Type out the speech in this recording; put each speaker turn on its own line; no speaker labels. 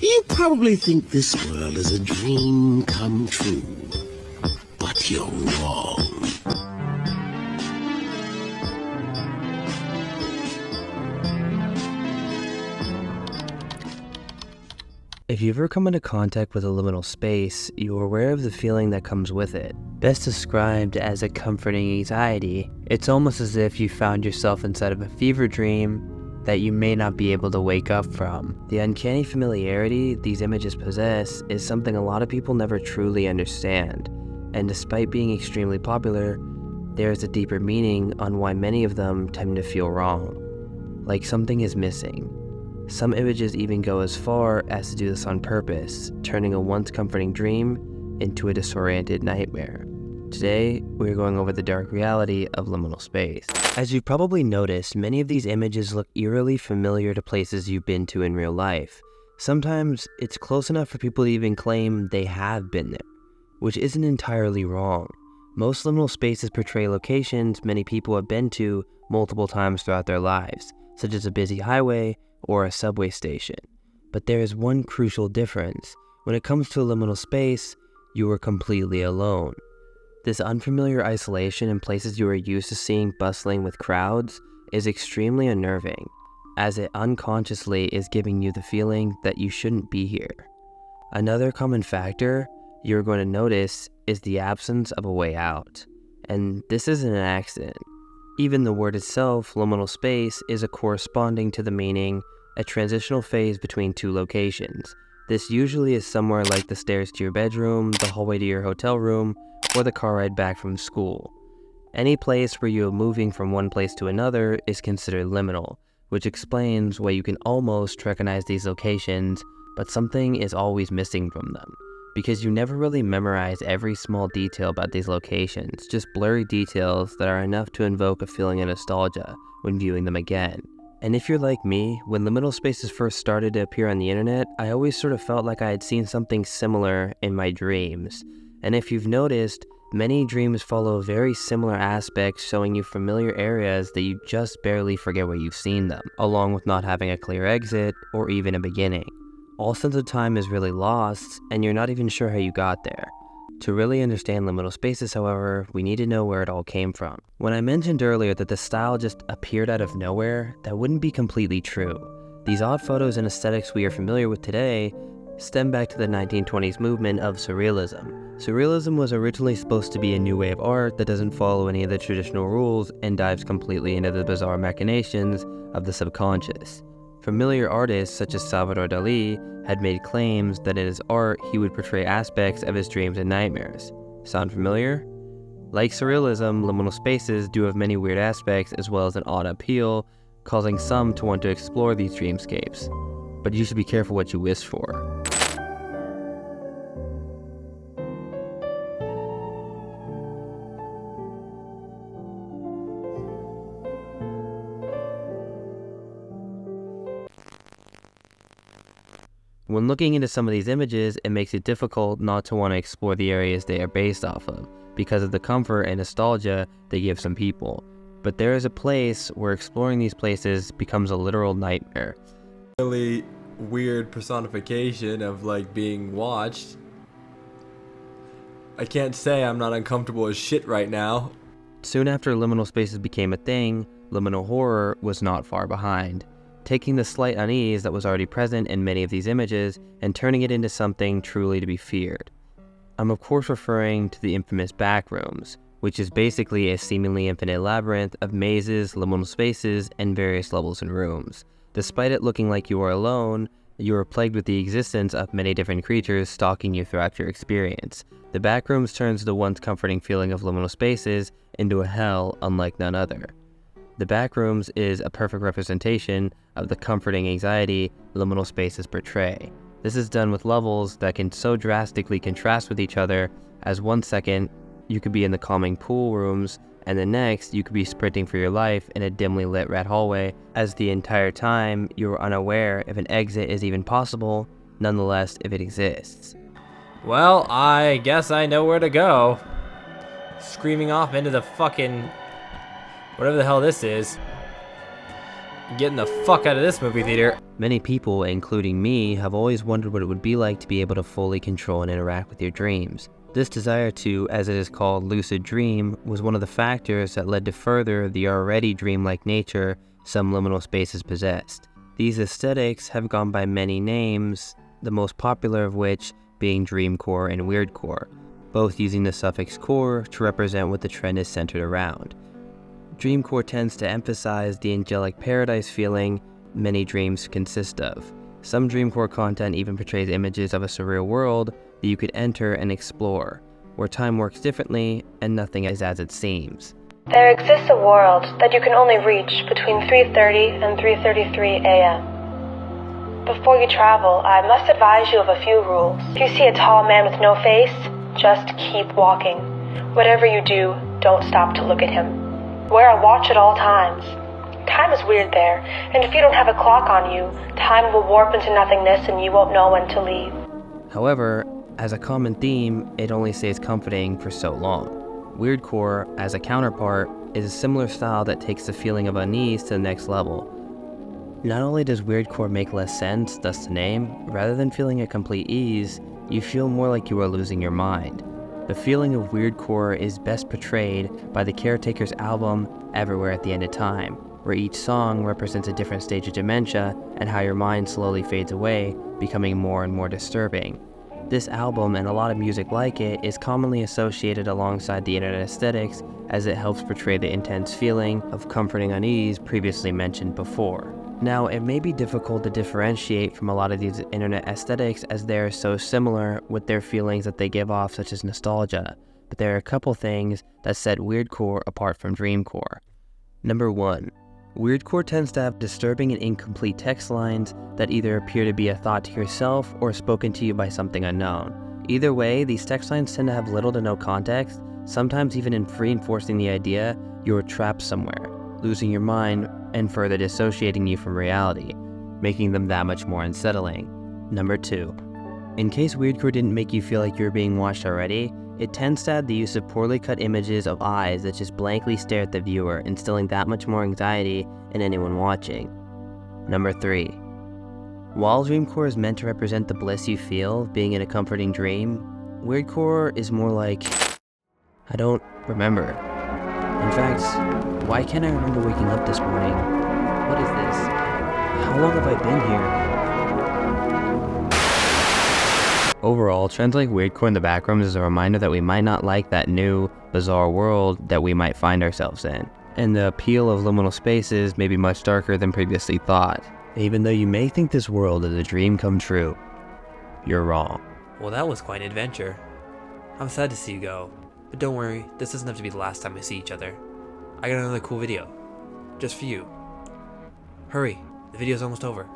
You probably think this world is a dream come true, but you're wrong.
If you've ever come into contact with a liminal space, you are aware of the feeling that comes with it. Best described as a comforting anxiety, it's almost as if you found yourself inside of a fever dream that you may not be able to wake up from. The uncanny familiarity these images possess is something a lot of people never truly understand, and despite being extremely popular, there is a deeper meaning on why many of them tend to feel wrong, like something is missing. Some images even go as far as to do this on purpose, turning a once comforting dream into a disoriented nightmare. Today, we're going over the dark reality of liminal space. As you've probably noticed, many of these images look eerily familiar to places you've been to in real life. Sometimes, it's close enough for people to even claim they have been there, which isn't entirely wrong. Most liminal spaces portray locations many people have been to multiple times throughout their lives, such as a busy highway or a subway station. But there is one crucial difference. When it comes to a liminal space, you are completely alone. This unfamiliar isolation in places you are used to seeing bustling with crowds is extremely unnerving, as it unconsciously is giving you the feeling that you shouldn't be here. Another common factor you're going to notice is the absence of a way out, and this isn't an accident. Even the word itself, liminal space, is a corresponding to the meaning, a transitional phase between two locations. This usually is somewhere like the stairs to your bedroom, the hallway to your hotel room, or the car ride back from school. Any place where you are moving from one place to another is considered liminal, which explains why you can almost recognize these locations, but something is always missing from them, because you never really memorize every small detail about these locations, just blurry details that are enough to invoke a feeling of nostalgia when viewing them again. And if you're like me, when liminal spaces first started to appear on the internet, I always sort of felt like I had seen something similar in my dreams. And if you've noticed, many dreams follow very similar aspects, showing you familiar areas that you just barely forget where you've seen them, along with not having a clear exit or even a beginning. All sense of time is really lost, and you're not even sure how you got there. To really understand liminal spaces, however, we need to know where it all came from. When I mentioned earlier that the style just appeared out of nowhere, that wouldn't be completely true. These odd photos and aesthetics we are familiar with today stem back to the 1920s movement of surrealism. Surrealism was originally supposed to be a new way of art that doesn't follow any of the traditional rules and dives completely into the bizarre machinations of the subconscious. Familiar artists such as Salvador Dali had made claims that in his art he would portray aspects of his dreams and nightmares. Sound familiar? Like surrealism, liminal spaces do have many weird aspects as well as an odd appeal, causing some to want to explore these dreamscapes. But you should be careful what you wish for. When looking into some of these images, it makes it difficult not to want to explore the areas they are based off of, because of the comfort and nostalgia they give some people. But there is a place where exploring these places becomes a literal nightmare.
Really weird personification of like being watched. I can't say I'm not uncomfortable as shit right now.
Soon after liminal spaces became a thing, liminal horror was not far behind, taking the slight unease that was already present in many of these images and turning it into something truly to be feared. I'm of course referring to the infamous Backrooms, which is basically a seemingly infinite labyrinth of mazes, liminal spaces, and various levels and rooms. Despite it looking like you are alone, you are plagued with the existence of many different creatures stalking you throughout your experience. The Backrooms turns the once comforting feeling of liminal spaces into a hell unlike none other. The Backrooms is a perfect representation of the comforting anxiety liminal spaces portray. This is done with levels that can so drastically contrast with each other, as one second you could be in the calming pool rooms, and the next you could be sprinting for your life in a dimly lit red hallway, as the entire time you are unaware if an exit is even possible, nonetheless if it exists.
Well, I guess I know where to go. Screaming off into the fucking... whatever the hell this is. Getting the fuck out of this movie theater.
Many people, including me, have always wondered what it would be like to be able to fully control and interact with your dreams. This desire to, as it is called, lucid dream, was one of the factors that led to further the already dreamlike nature some liminal spaces possessed. These aesthetics have gone by many names, the most popular of which being Dreamcore and Weirdcore, both using the suffix core to represent what the trend is centered around. Dreamcore tends to emphasize the angelic paradise feeling many dreams consist of. Some Dreamcore content even portrays images of a surreal world that you could enter and explore, where time works differently and nothing is as it seems.
There exists a world that you can only reach between 3:30 and 3:33 a.m. Before you travel, I must advise you of a few rules. If you see a tall man with no face, just keep walking. Whatever you do, don't stop to look at him. Wear a watch at all times. Time is weird there, and if you don't have a clock on you, time will warp into nothingness and you won't know when to leave.
However, as a common theme, it only stays comforting for so long. Weirdcore, as a counterpart, is a similar style that takes the feeling of unease to the next level. Not only does Weirdcore make less sense, thus the name, rather than feeling at complete ease, you feel more like you are losing your mind. The feeling of Weirdcore is best portrayed by the Caretaker's album, Everywhere at the End of Time, where each song represents a different stage of dementia and how your mind slowly fades away, becoming more and more disturbing. This album, and a lot of music like it, is commonly associated alongside the internet aesthetics as it helps portray the intense feeling of comforting unease previously mentioned before. Now, it may be difficult to differentiate from a lot of these internet aesthetics as they are so similar with their feelings that they give off, such as nostalgia, but there are a couple things that set Weirdcore apart from Dreamcore. Number 1. Weirdcore tends to have disturbing and incomplete text lines that either appear to be a thought to yourself or spoken to you by something unknown. Either way, these text lines tend to have little to no context, sometimes even reinforcing the idea you're trapped somewhere, losing your mind, and further dissociating you from reality, making them that much more unsettling. Number 2. In case Weirdcore didn't make you feel like you're being watched already, it tends to add the use of poorly cut images of eyes that just blankly stare at the viewer, instilling that much more anxiety in anyone watching. Number 3. While Dreamcore is meant to represent the bliss you feel of being in a comforting dream, Weirdcore is more like, I don't remember. In fact, why can't I remember waking up this morning? What is this? How long have I been here? Overall, trends like Weirdcore and the Backrooms is a reminder that we might not like that new, bizarre world that we might find ourselves in. And the appeal of liminal spaces may be much darker than previously thought. Even though you may think this world is a dream come true, you're wrong.
Well, that was quite an adventure. I'm sad to see you go, but don't worry, this doesn't have to be the last time we see each other. I got another cool video, just for you. Hurry, the video's almost over.